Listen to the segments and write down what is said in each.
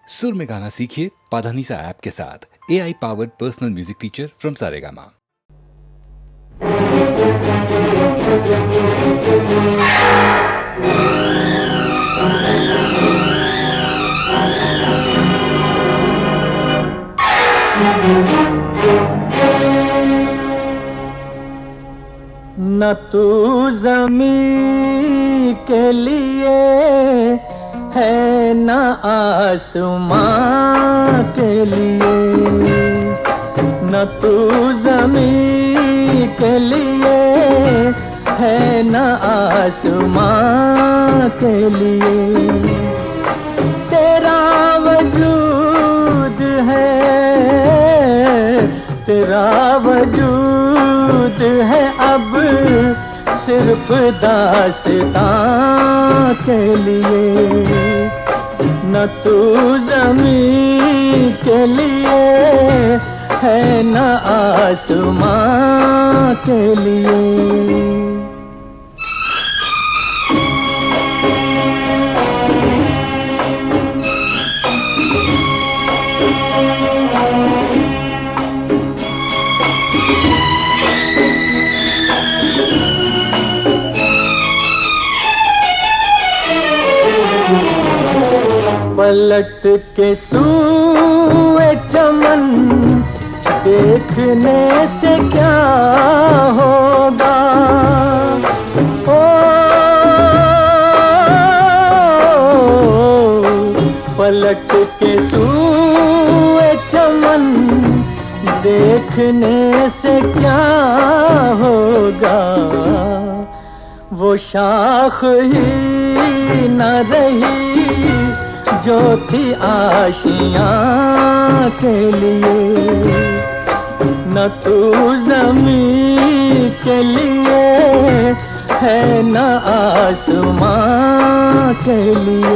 सुर में गाना सीखिए पाधानीसा ऐप के साथ। AI powered personal music teacher from Saregama. न तू ज़मीं के लिए है न आसमां के लिए, न तू ज़मीं के लिए है न आसमां के लिए। तेरा वजूद है, तेरा वजूद है अब सिर्फ दास्तां के लिए। न तू ज़मीं के लिए है न आसमां के लिए। पलट के सूए चमन देखने से क्या होगा, ओ पलट के सूए चमन देखने से क्या होगा। वो शाख ही न रही जो थी आशियाँ के लिए। न तू ज़मीं के लिए है न आसमां के लिए।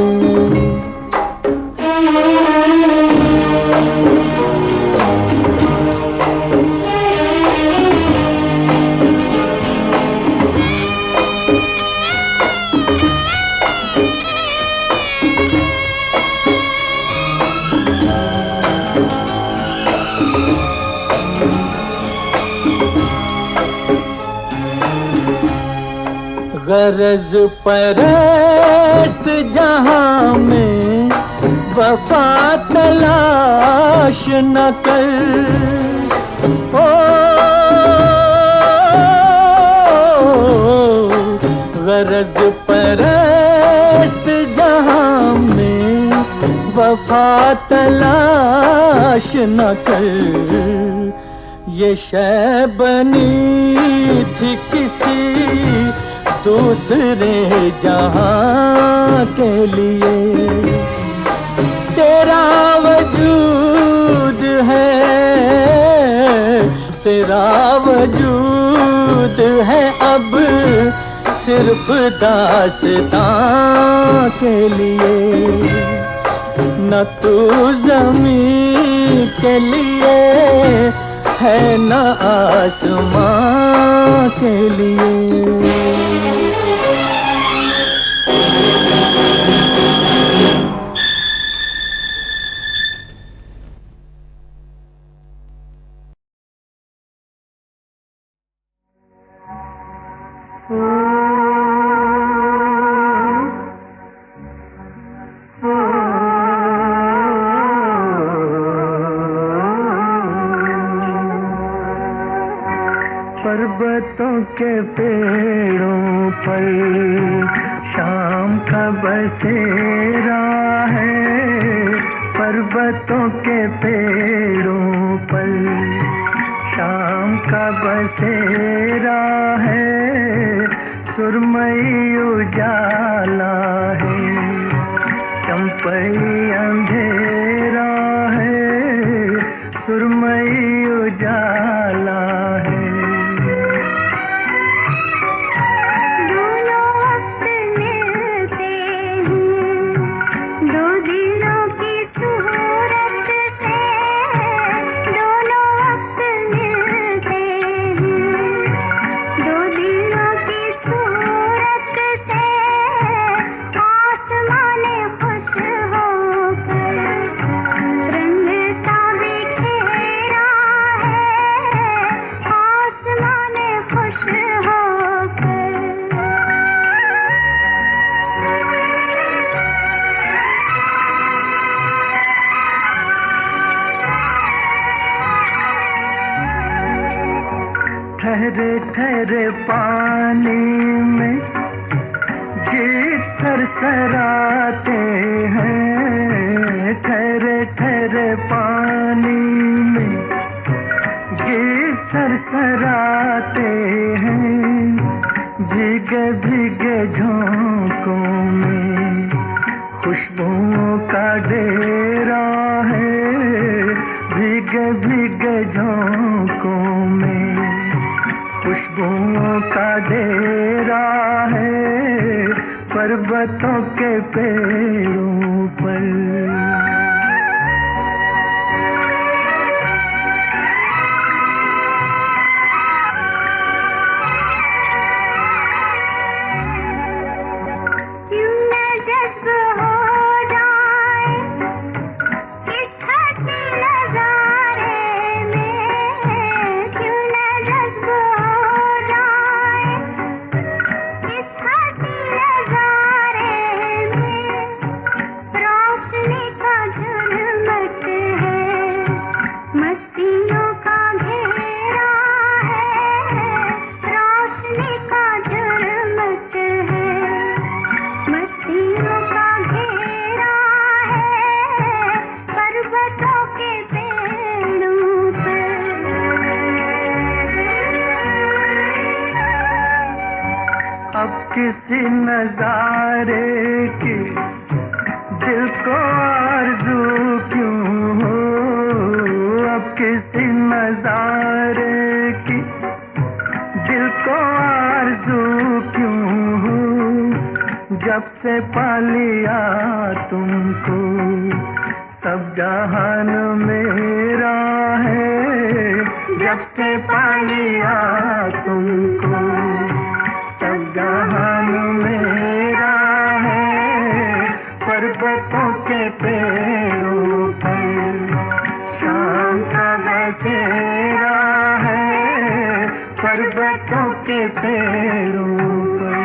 गरज परस्त जहां में वफा तलाश न कर, ओ गरज परस्त जहां में वफा तलाश न कर। ये शय बनी थी किसी दूसरे जहां के लिए। तेरा वजूद है, तेरा वजूद है अब सिर्फ दास्तां के लिए। न तू ज़मीं के लिए है न आसमां के लिए। पर्वतों के पेड़ों पर शाम का बसेरा है। पर्वतों के पेड़ों पर शाम का बसेरा है। सुरमई उजाला है, चंपई अंधेरा है। सुरमई उजाला है। आसमाने खुश होकर ठहरे ठहरे पानी में गीत सरसराते हैं, ठहरे ठहरे पानी में गीत सरसराते हैं, भीगे भीगे झोंकों में खुशबुओं का डेरा है, भीगे भीगे झोंकों में खुशबुओं का डेरा है, पर्वतों के पेड़ों पर। किसी नजारे की दिल को आरज़ू क्यों हो, अब किसी नजारे की दिल को आरज़ू क्यों हो, जब से पा लिया तुमको सब जहान मेरा है, जब से पा लिया तुमको जहान मेरा है, पर्वतों के पेड़ों पर शाम का बसेरा है, पर्वतों के पेड़ों पर।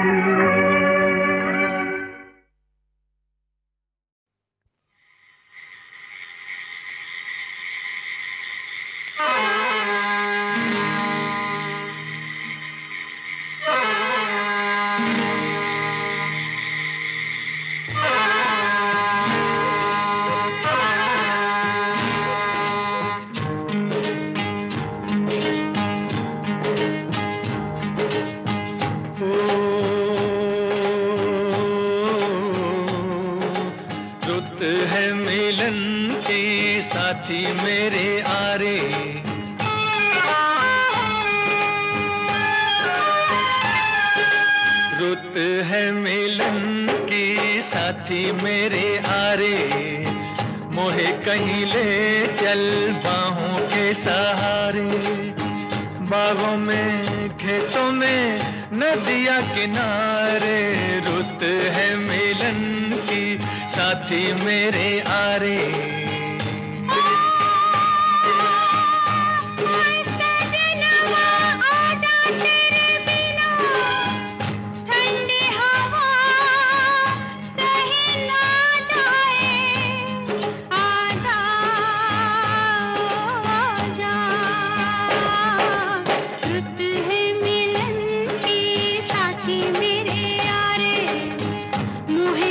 मेरे आरे रुत है मिलन की साथी मेरे आरे, मोहे कहीं ले चल बाहों के सहारे, बागों में खेतों में नदिया किनारे, रुत है मिलन की साथी मेरे आरे।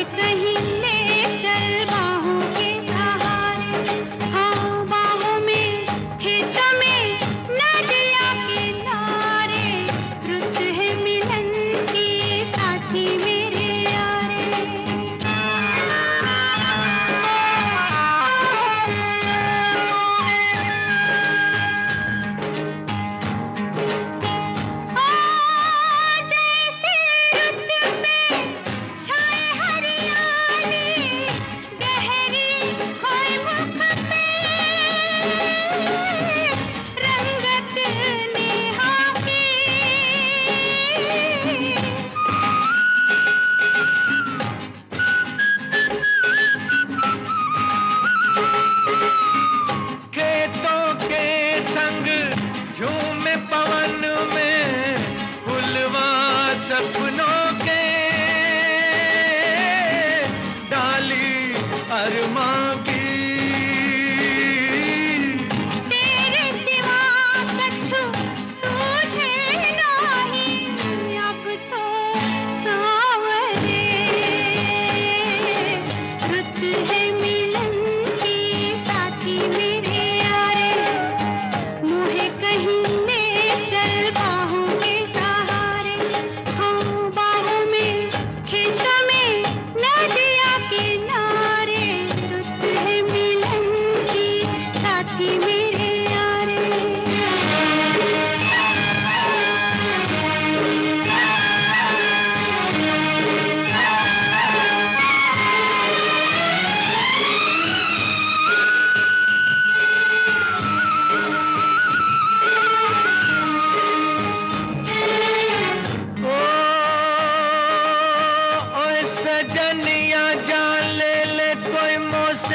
कहीं ले चल बाहों के सहारे।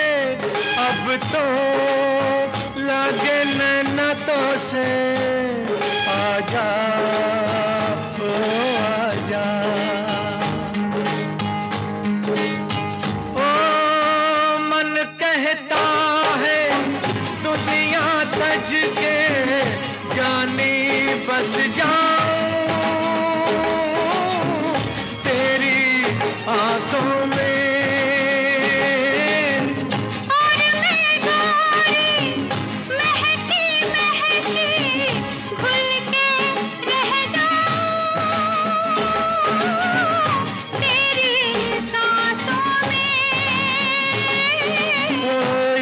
से अब तो लागे नैनतों से आजा ओ आजा ओ मन कहता है दुनिया सज के जानी बस जाऊं तेरी आंखों में और मैं गोरी महकी महकी घुल के रह जाऊं तेरी सांसों में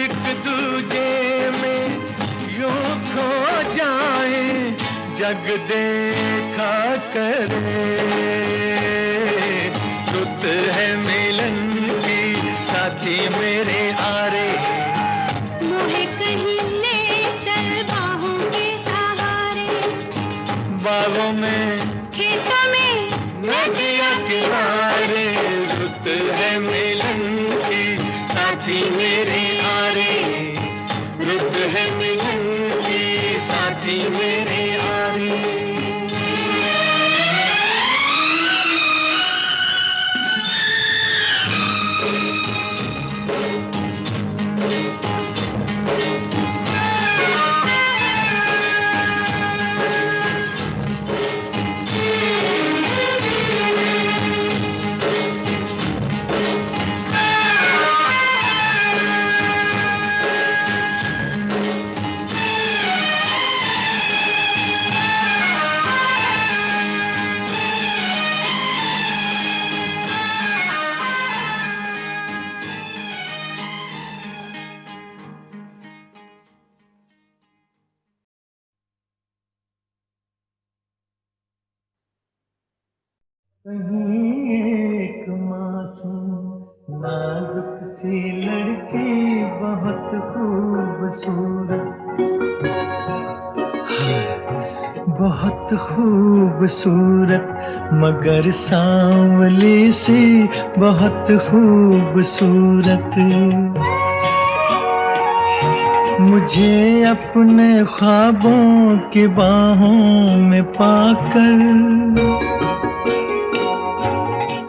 एक दूजे में यूं खो जाए जग देखा करे रुत है मिलन की साथी मेरे आरे मोहे कहीं ले चल बाहों के सहारे बागों में खेतों में नदिया किनारे रुत है मिलन की साथी मेरे आरे रुत है मिलन की साथी मेरे आरे कहीं एक मासूम नाजुक सी लड़की बहुत खूबसूरत बहुत खूबसूरत मगर सांवली सी बहुत खूबसूरत मुझे अपने ख्वाबों की बाहों में पाकर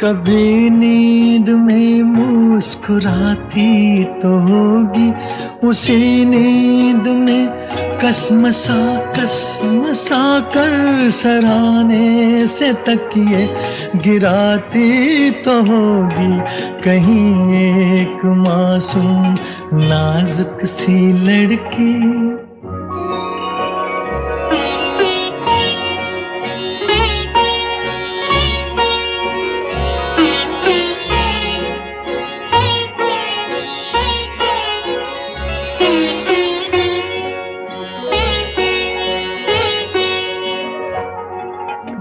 कभी नींद में मुस्कुराती तो होगी उसी नींद में कसमसा कर सराहने से तकिए गिराती तो होगी कहीं एक मासूम नाजुक सी लड़की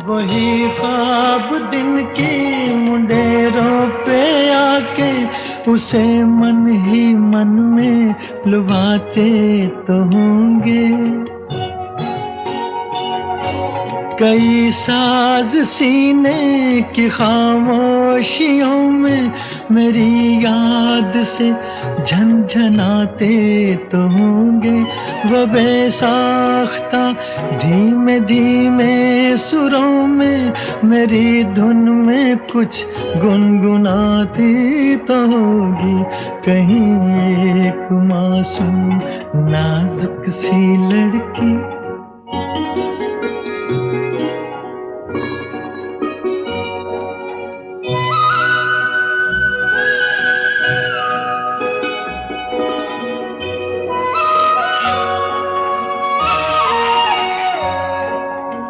वही ख्वाब दिन की मुंडेरों पे आके उसे मन ही मन में लुभाते तो होंगे कई साज सीने की खामोशियों में मेरी याद से झनझनाते तो होंगे वो बेसाख्ता धीमे धीमे सुरों में मेरी धुन में कुछ गुनगुनाती तो होगी कहीं एक मासूम नाजुक सी लड़की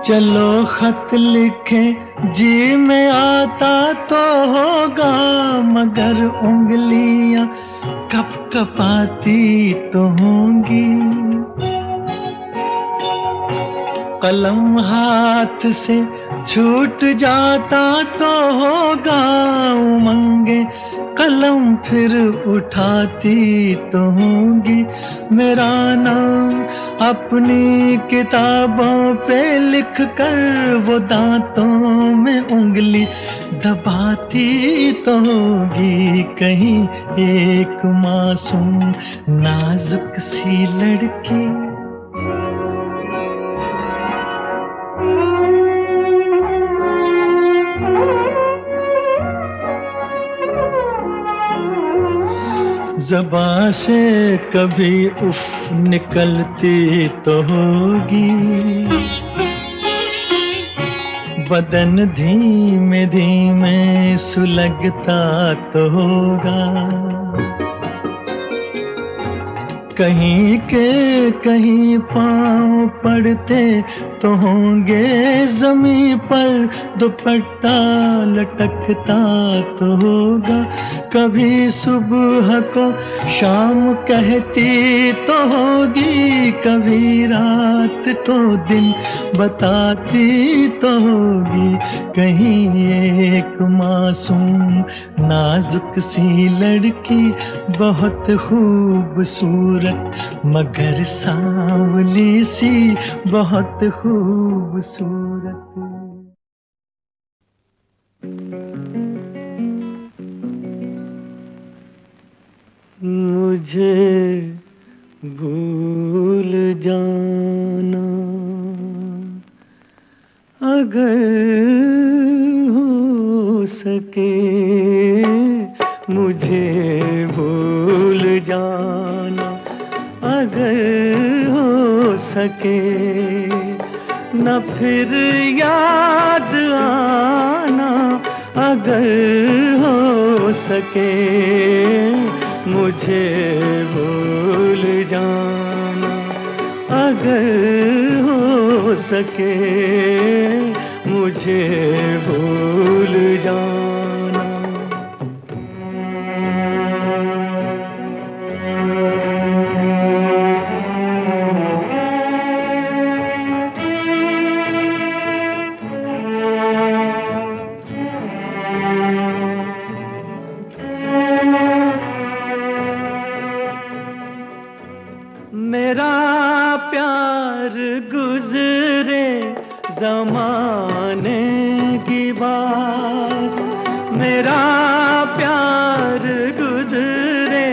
चलो खत लिखे जी में आता तो होगा मगर उंगलियां कप कपाती तो होंगी कलम हाथ से छूट जाता तो होगा उमंगे कलम फिर उठाती तो होंगी मेरा नाम अपनी किताबों पे लिख कर, वो दांतों में उंगली दबाती तो होगी कहीं एक मासूम नाजुक सी लड़की। ज़बां से कभी उफ निकलती तो होगी, बदन धीमे धीमे सुलगता तो होगा, कहीं के कहीं पाँव पड़ते तो होंगे ज़मीं पर, दुपट्टा लटकता तो होगा, कभी सुबह को शाम कहती तो होगी, कभी रात को दिन बताती तो होगी, कहीं एक मासूम नाजुक सी लड़की, बहुत खूबसूरत मगर सांवली सी, बहुत खूबसूरत। मुझे भूल जाना अगर हो सके, मुझे भूल जाना अगर हो सके, न फिर याद आना अगर हो सके, मुझे भूल जाना अगर हो सके, मुझे भूल जाना। मेरा प्यार गुजरे ज़माने की बात, मेरा प्यार गुजरे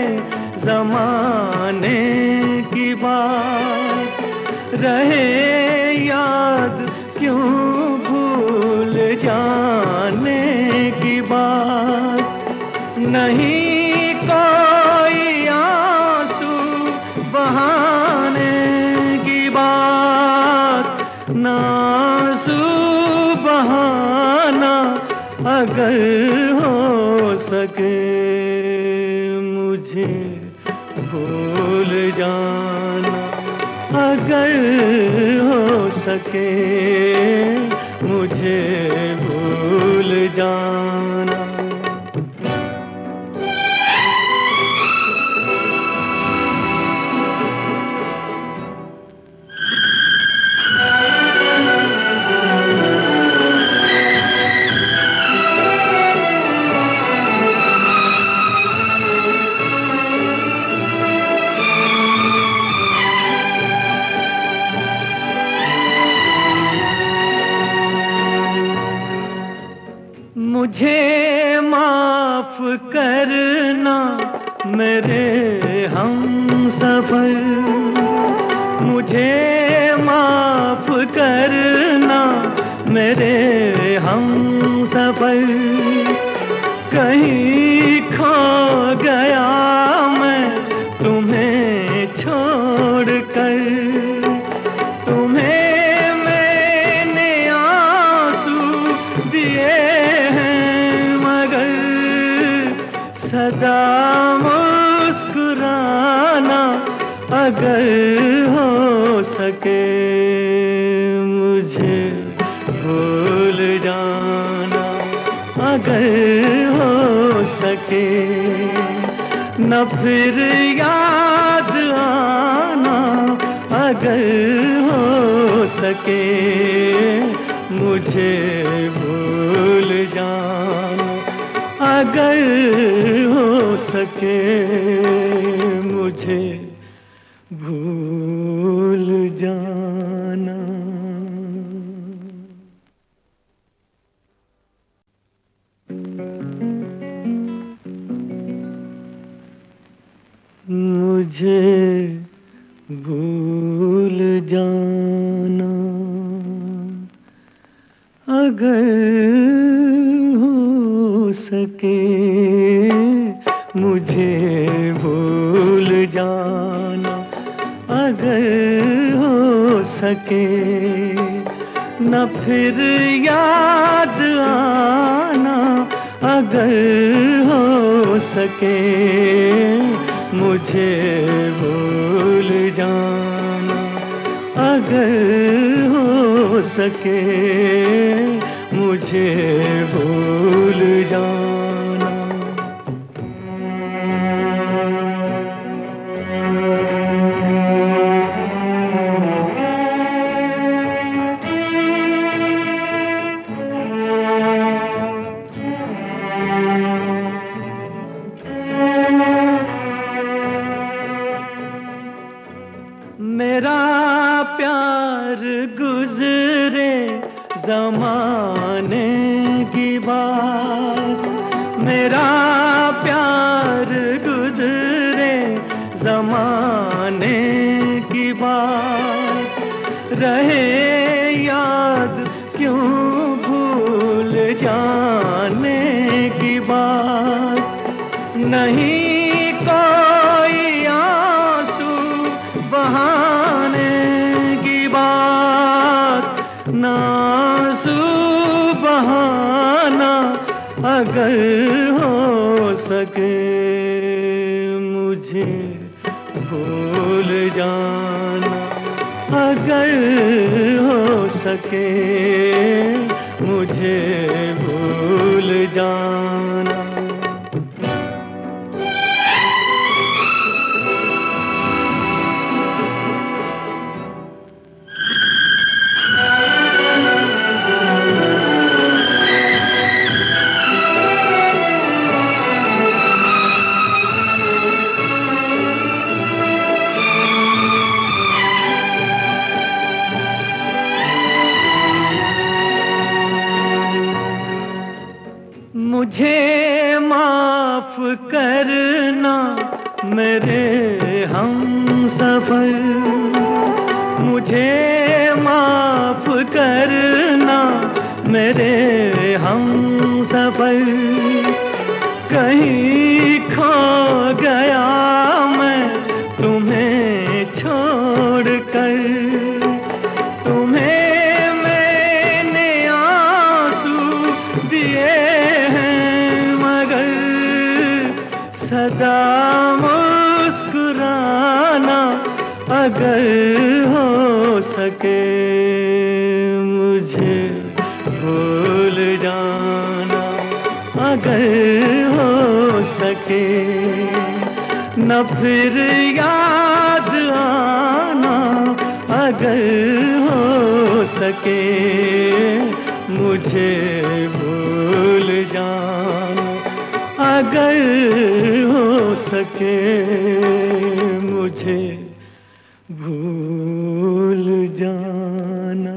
ज़माने की बात, रहे याद क्यों भूल जाने की बात, नहीं कोई आंसू बहाने की बात, नासू बहाना अगर हो सके, मुझे भूल जाना अगर हो सके, मुझे भूल जाना। मुझे माफ करना मेरे हमसफर, मुझे माफ करना मेरे हमसफर, कहीं खो गया मैं तुम्हें छोड़कर, तुम्हें मैंने आंसू दिए सदा मुस्कुराना अगर हो सके, मुझे भूल जाना अगर हो सके, न फिर याद आना अगर हो सके, मुझे भूल जाना अगर हो सके मुझे भूल जाना। मुझे भूल जाना अगर हो सके, मुझे भूल जाना अगर हो सके, न फिर याद आना अगर हो सके, मुझे भूल जाना अगर हो सके, मुझे भूल जाना। मेरा प्यार गुजरे ज़माने की बात, मेरा प्यार गुजरे ज़माने की बात, रहे याद क्यों भूल जाने की बात। नहीं कोई आंसू बहाने की बात, ना आंसू बहाना अगर हो सके, मुझे भूल जाना अगर हो सके, मुझे भूल जाना। मुझे माफ करना मेरे हमसफर, मुझे माफ करना मेरे हमसफर, कहीं खो गया मैं तुम्हें छोड़कर, तुम्हें मैंने आंसू दिए सदा मुस्कुराना अगर हो सके, मुझे भूल जाना अगर हो सके, न फिर याद आना अगर हो सके, मुझे भूल जाना अगर हो सके, मुझे भूल जाना।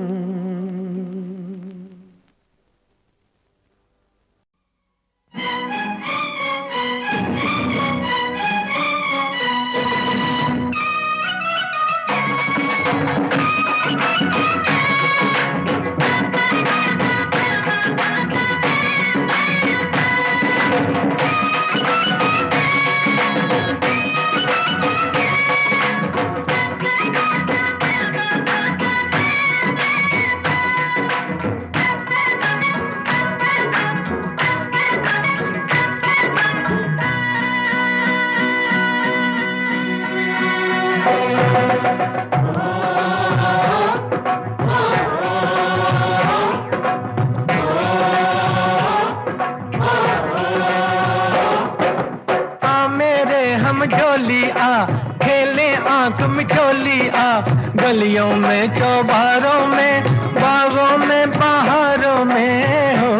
गलियों में चौबारों में बागों में पहाड़ों में हो,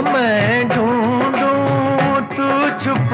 मैं ढूंढूं तू छुप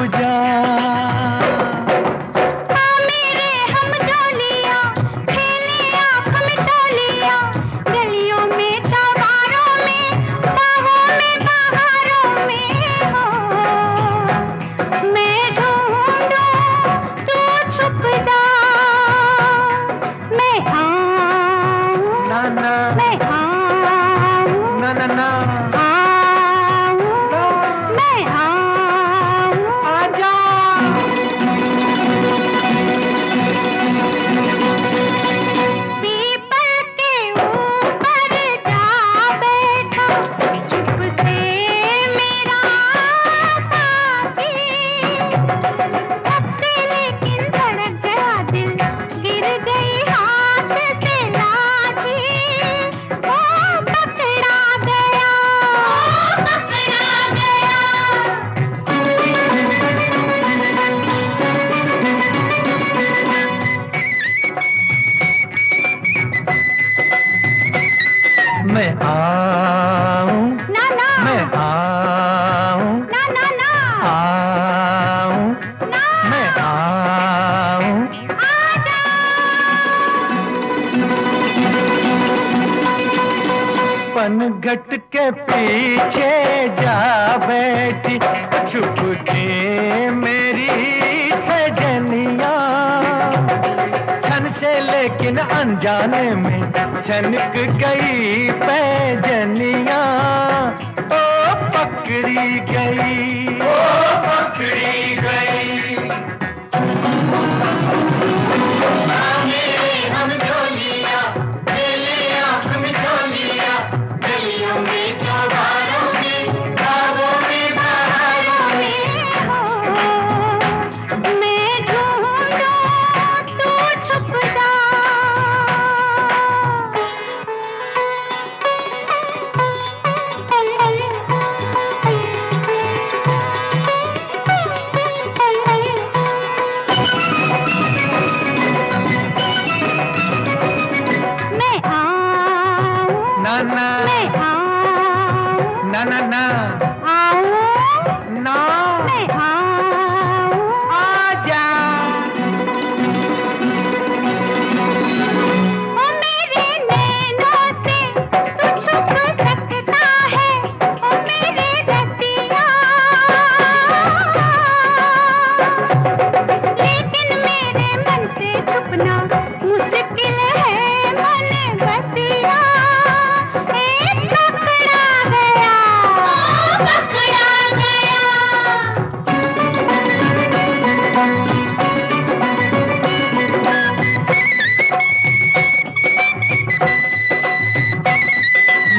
पनघट के पीछे जा बैठी छुप के मेरी सजनिया। छन से लेकिन अनजाने में छनक गई पैजनिया। ओ पकड़ी गई, ओ पकड़ी गई। हम झोलिया गलियों में चौबारों में बागों में बहारों में हो मैं ढूंढूं तू छुप जा। मैं आऊं, ना ना मैं आऊं, ना ना ना आऊं, ना मैं आऊं। आजा। ओ मेरे नैनों से तू छुप सकता है, ओ मेरे रसिया। लेकिन मेरे मन से छुपना मुश्किल है मन बसिया। ए पकड़ा गया, पकड़ा गया।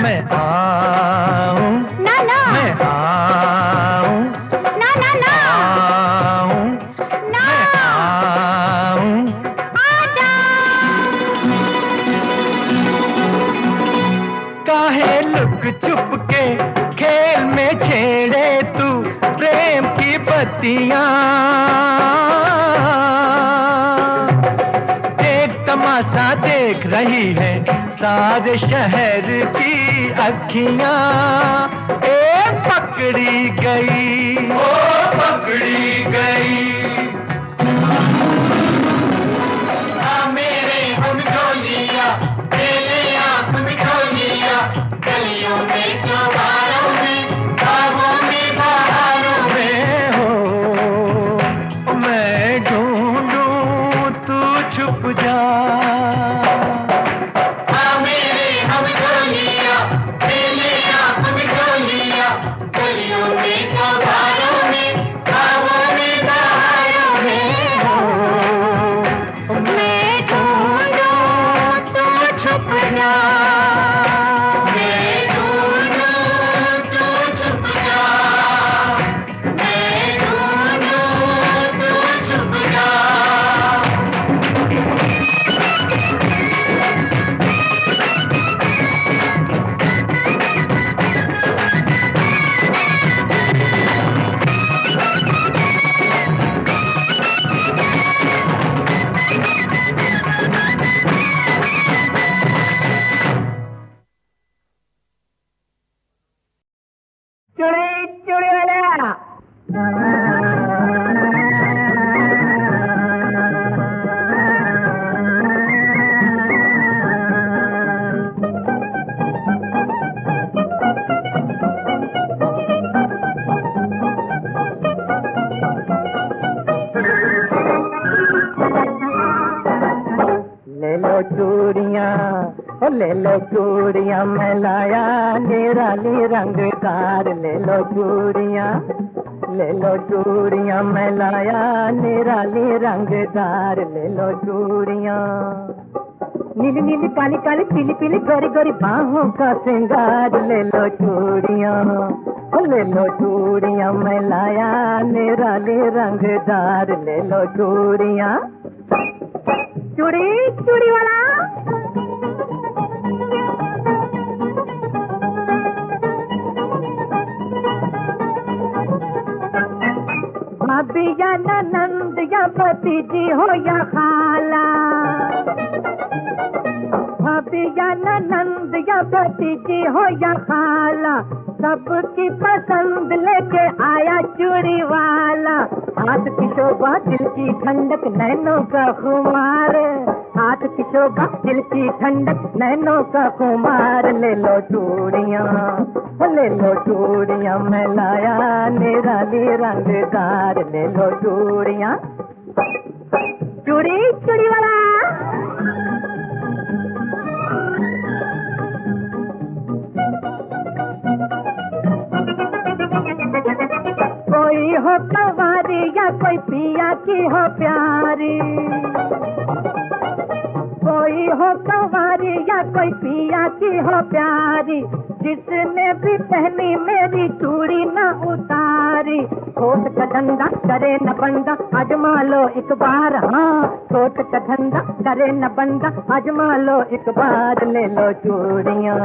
मैं आऊं, ना ना मैं आऊं, ना ना ना आऊं, ना मैं आऊं। आजा। काहे लुक छुप के खेल में छेड़े तू प्रेम की बत्तियां। एक तमाशा देख रही है सारे शहर की अखियां। ए पकड़ी गई, ओ पकड़ी गई। मेरे हम झोलिया मेले आँख में झोलिया गलियों में चौबारों में बागों में बहारों में हो मैं ढूंढूं तू छुप जा। मेरे हम झोलिया मेले आँख में झोलिया गलियों में चौबारों में बागों में बहारों में हो मैं ढूंढूं तू छुप जा। मैं ढूंढूं तू छुप जा। मैं ढूंढूं तू छुप जा। चुड़ी वाला ले लो चूड़ियाँ, ओ ले लो चूड़ियाँ मैं लाया निराली रंगदार। ले लो चूड़ियाँ, ले लो चूड़ियाँ मैं लाया निराली रंगदार। ले लो चूड़ियाँ नीली नीली काली काली पीली पीली गोरी गोरी बाहों का श्रृंगार। ले लो चूड़ियाँ, ओ ले लो चूड़ियाँ मैं लाया निराली रंगदार। ले लो चूड़ियाँ। चूड़ी चूड़ी वाला भाभी या ननंद या भतीजी हो या खाला। भाभी या ननंद या भतीजी हो या खाला, सबकी पसंद लेके आया चूड़ी वाला। हाथ की शोभा दिल की ठंडक नैनों का खुमार, हाथ की शोभा दिल की ठंडक नैनों का कुमार, ले लो चूड़ियाँ, ले लो चूड़ियाँ मैं लाया निराली रंगदार, ले लो चूड़ियाँ। चूड़ी चूड़ी वाला कोई हो कवारी या कोई पिया की हो प्यारी, कोई हो कवारी या कोई पिया की हो प्यारी, जिसने भी पहनी मेरी चूड़ी न उतारी। कोट का धंधा करे न बंदा आजमा लो एक बार, हाँ कोट का धंधा करे न बंदा आजमा लो एक बार, ले लो चूड़ियाँ,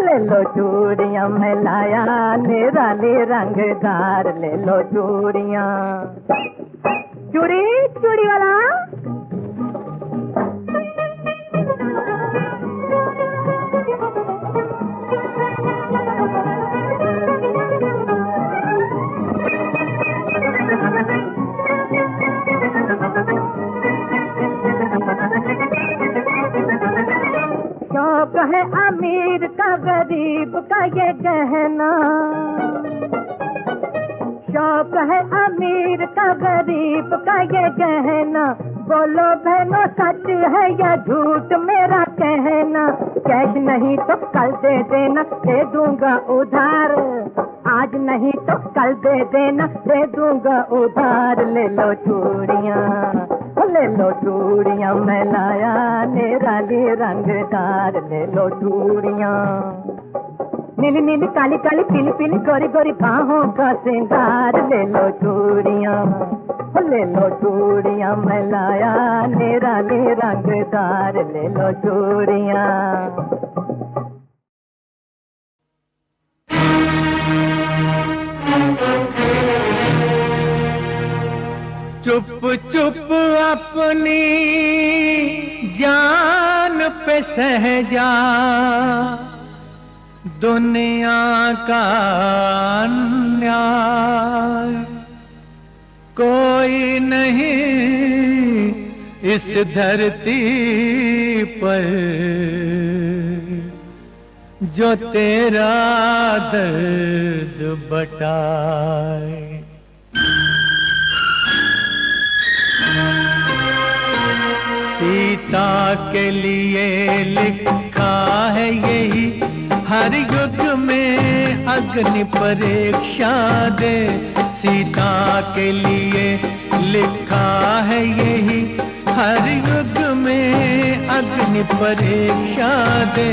ले लो चूड़ियाँ मैं लाया निराली रंगदार, ले लो चूड़ियाँ। चूड़ी चूड़ी वाला शौक है अमीर का गरीब का ये गहना, शौक है अमीर का गरीब का ये गहना, बोलो बहनों सच है या झूठ मेरा कहना। कैश नहीं तो कल दे देना, दे दूंगा उधार, आज नहीं तो कल दे देना, दे दूंगा उधार, ले लो चूड़ियाँ, ले लो चूड़ियाँ मैं लाया निराली रंगदार, ले लो चूड़ियाँ। नीली नीली काली काली पीली पीली गोरी गोरी बाहों का श्रृंगार, ले लो चूड़ियाँ, ले लो चूड़ियाँ मैं लाया निराली रंगदार, ले लो चूड़ियाँ। चुप चुप अपनी जान पे सहजा, दुनिया का अन्याय कोई नहीं इस धरती पर, जो तेरा दर्द बटाए। सीता के लिए लिखा है यही, हर युग में अग्नि परीक्षा दे। सीता के लिए लिखा है यही, हर युग में अग्नि परीक्षा दे।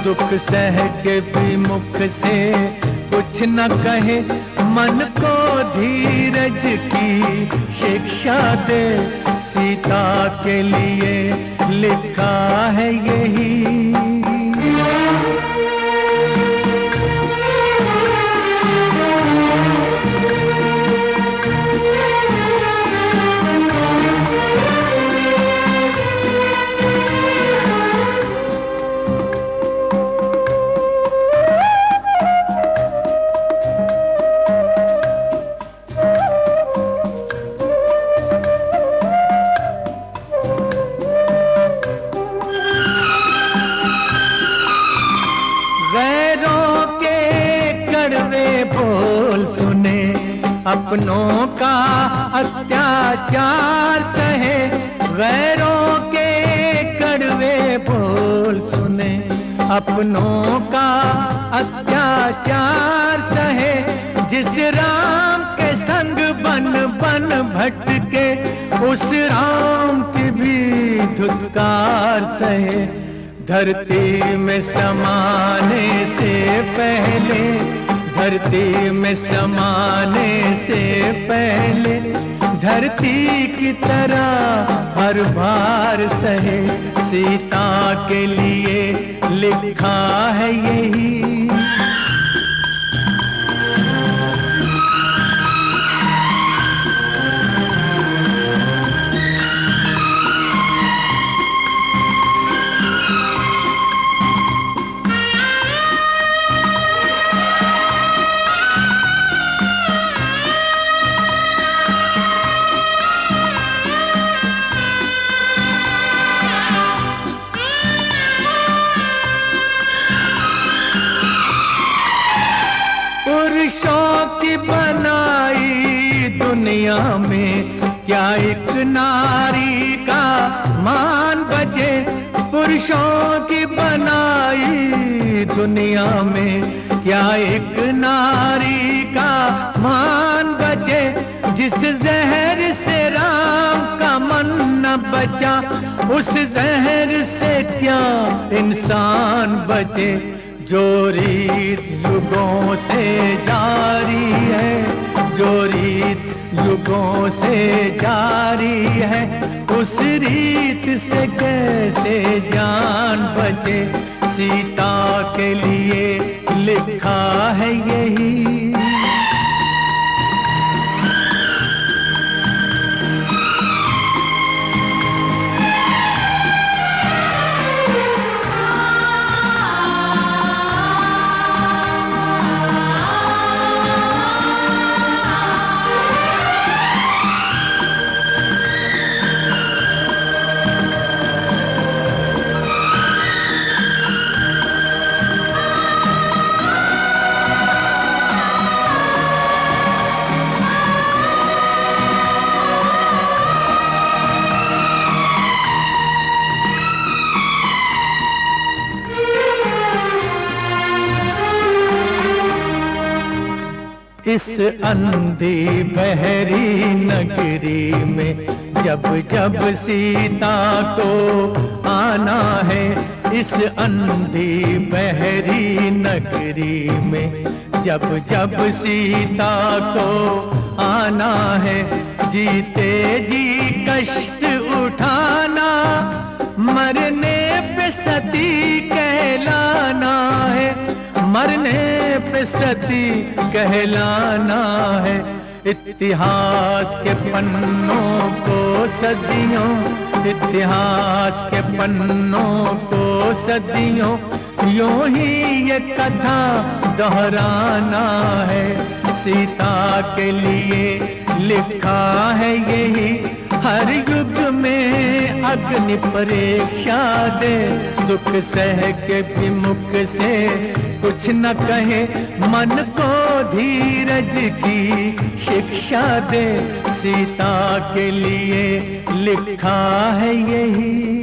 दुख सह के भी मुख से कुछ न कहे, मन को धीरज की शिक्षा दे। सीता के लिए लिखा है यही। अपनों का अत्याचार सहे, गैरों के कड़वे बोल सुने। अपनों का अत्याचार सहे, जिस राम के संग बन बन भटके, उस राम की भी धुतकार सहे। धरती में समाने से पहले, धरती में समाने से पहले, धरती की तरह हर भार सहे। सीता के लिए लिखा है यही। क्या एक नारी का मान बचे पुरुषों की बनाई दुनिया में? क्या एक नारी का मान बचे जिस जहर से राम का मन न बचा? उस जहर से क्या इंसान बचे? जो रीत युगों से जारी है, जो रीत युगों से जारी है, उस रीत से कैसे जान बचे? सीता के लिए लिखा है यही। इस अंधी बहरी नगरी में जब जब सीता को आना है, इस अंधी बहरी नगरी में जब जब सीता को आना है, जीते जी कष्ट उठाना, मरने पे सती कहलाना है, मरने पे सती कहलाना है। इतिहास के पन्नों को सदियों, इतिहास के पन्नों को सदियों यूं ही ये कथा दोहराना है। सीता के लिए लिखा है यही, हर युग में अग्नि परीक्षा दे, दुख सह के भी मुख से कुछ न कहे, मन को धीरज की शिक्षा दे। सीता के लिए लिखा है यही।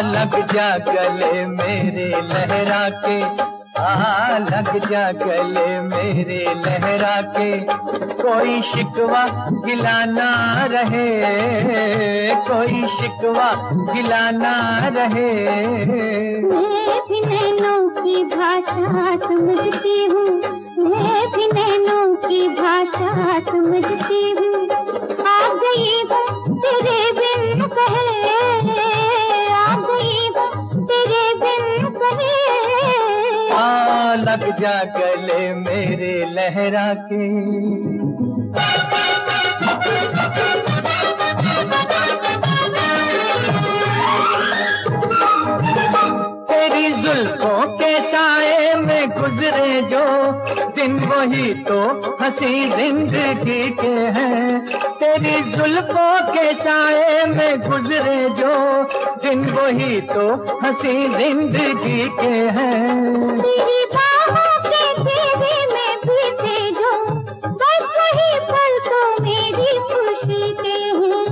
लग जा गले मेरे लहरा के, लग जा गले मेरे लहरा के, कोई शिकवा गिला ना रहे, कोई शिकवा गिला ना रहे। मैं भी नैनों की भाषा समझती हूँ, मैं भी नैनों की भाषा समझती हूँ, आ गई हूँ तेरे बिन कहे, आ गई हूँ तेरे बिन कहे। लग जा गले मेरे लहरा के। तेरी जुल्फों के साए में गुजरे जो दिन, वही तो हंसी जिंदगी के हैं। तेरी जुल्फों के साए में गुजरे जो दिन, वही तो हंसी जिंदगी के हैं। तेरी बाहों के घेरे में बीते जो, बस वही पल तो मेरी खुशी के हैं।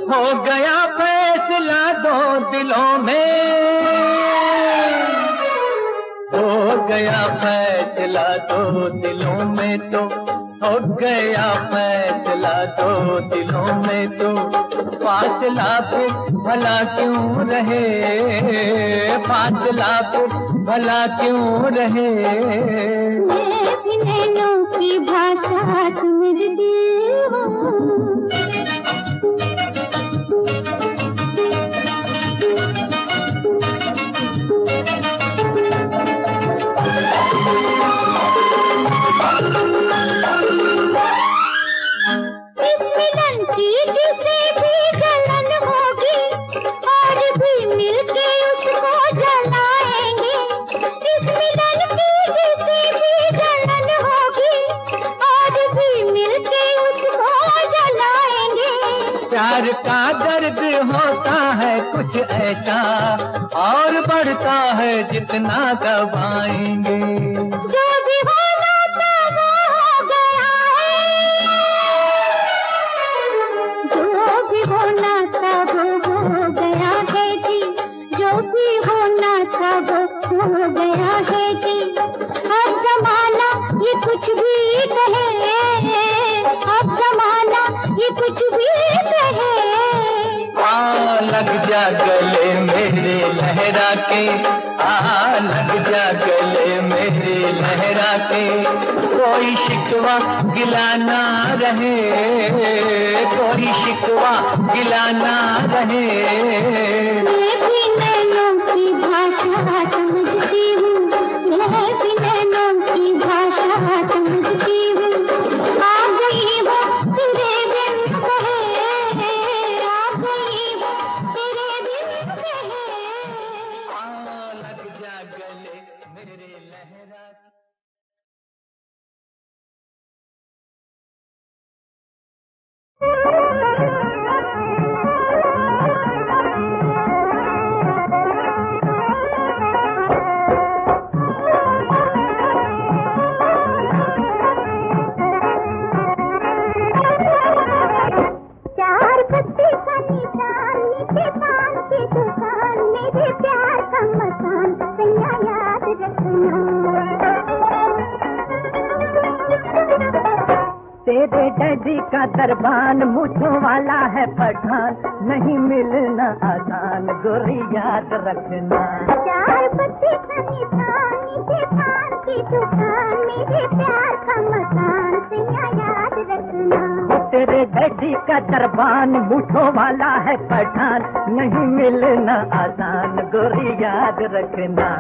हो गया फैसला दो दिलों में, हो गया फैसला दो दिलों में, तो हो गया फैसला दो दिलों में, तो फासला फिर भला क्यों रहे, फासला फिर भला क्यों रहे। मैं भी नैनों की भाषा समझती हूँ। इस मिलन की जिसे भी जलन होगी, और भी मिलके उसको जलाएंगे। इस मिलन की जिसे भी जलन होगी, और भी प्यार का दर्द होता है कुछ ऐसा, और बढ़ता है जितना दबाएंगे। जो भी होना था वो हो गया है, जो भी होना था वो हो गया है जी, जो भी होना था वो हो गया है जी। अब जमाना ये कुछ भी कहे, अब जमाना ये कुछ भी कहे। आ लग जा गले मेरे लहरा के, आ लग जा गले मेरे लहरा के, कोई शिकवा गिला ना रहे, कोई शिकवा गिला ना रहे। मैं भी नैनों की भाषा समझती हूँ, मैं भी नैनों की भाषा समझती हूँ। आ गई हो तेरे बिन कहे, आ गई हो तेरे बिन कहे। आ लग जा गले मेरे लहरा के। चार पत्ती का निशान, नीचे पान की दुकान, मेरे प्यार का मकान, सैया याद रखना। तेरे डैडी का दरबान, मुझों वाला है पठान, नहीं मिलना आसान, गोरी याद रखना। चार पत्ती का निशान, नीचे पान की दुकान, मेरे प्यार का मकान, सैया याद रखना। तेरे डैडी का दरबान, मुझों वाला है पठान, नहीं मिलना आसान, गोरी याद रखना।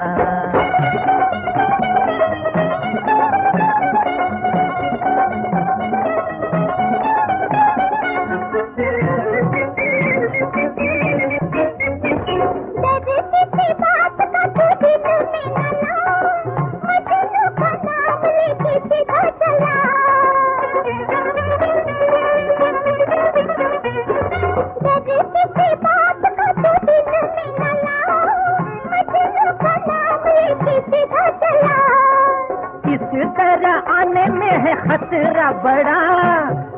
किसी बात का तू दिल में न ला, मजनू का नाम लेके सीधा चला। किसी बात का तू दिल में न ला, मजनू का नाम लेके सीधा चला। इस तरह आने में है खतरा बड़ा,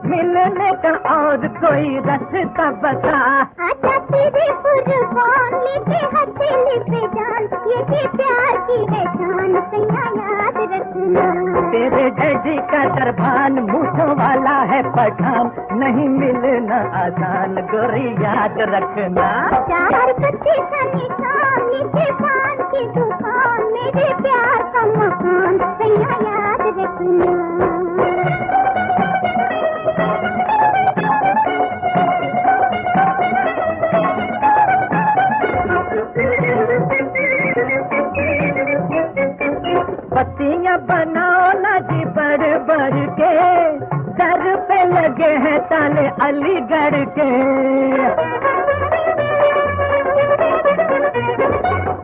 मिलने का और कोई रास्ता बता। आजा तेरे कुर्बान, लेके हथेली पे जान, ये भी प्यार की है जान, सैया याद रखना। तेरे डैडी का दरबान, मुझों वाला है पठान, नहीं मिलना आसान, गोरी याद रखना। चार पत्ती का निशान, नीचे पान की दुकान, मेरे प्यार का मकान, सैया याद रखना। पत्तियां बनाओ ना जी बढ़ बढ़ के, सर पे लगे हैं ताले अलीगढ़ के।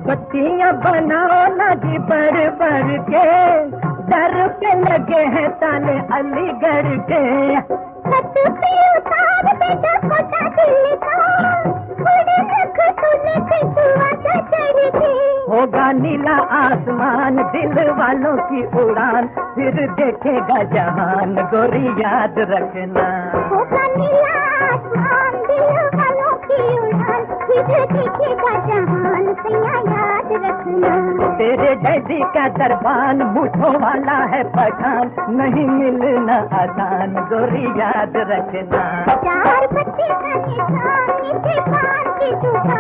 पत्तियां बनाओ ना जी बढ़ बढ़ के, सर पे लगे हैं ताले अलीगढ़ के। छत पे उतार बेटा खोटा दिल का, उड़ रख तूने से तू आजा चढ़ के। होगा नीला आसमान, दिल वालों की उड़ान, फिर देखेगा जहान, गोरी याद रखना। होगा नीला आसमान, दिल वालों की उड़ान, फिर देखेगा जहान, सैया याद रखना। तेरे डैडी का दरबान, मुझों वाला है पठान, नहीं मिलना आसान, गोरी याद रखना। चार पत्ती का निशान, नीचे पान की दुकान,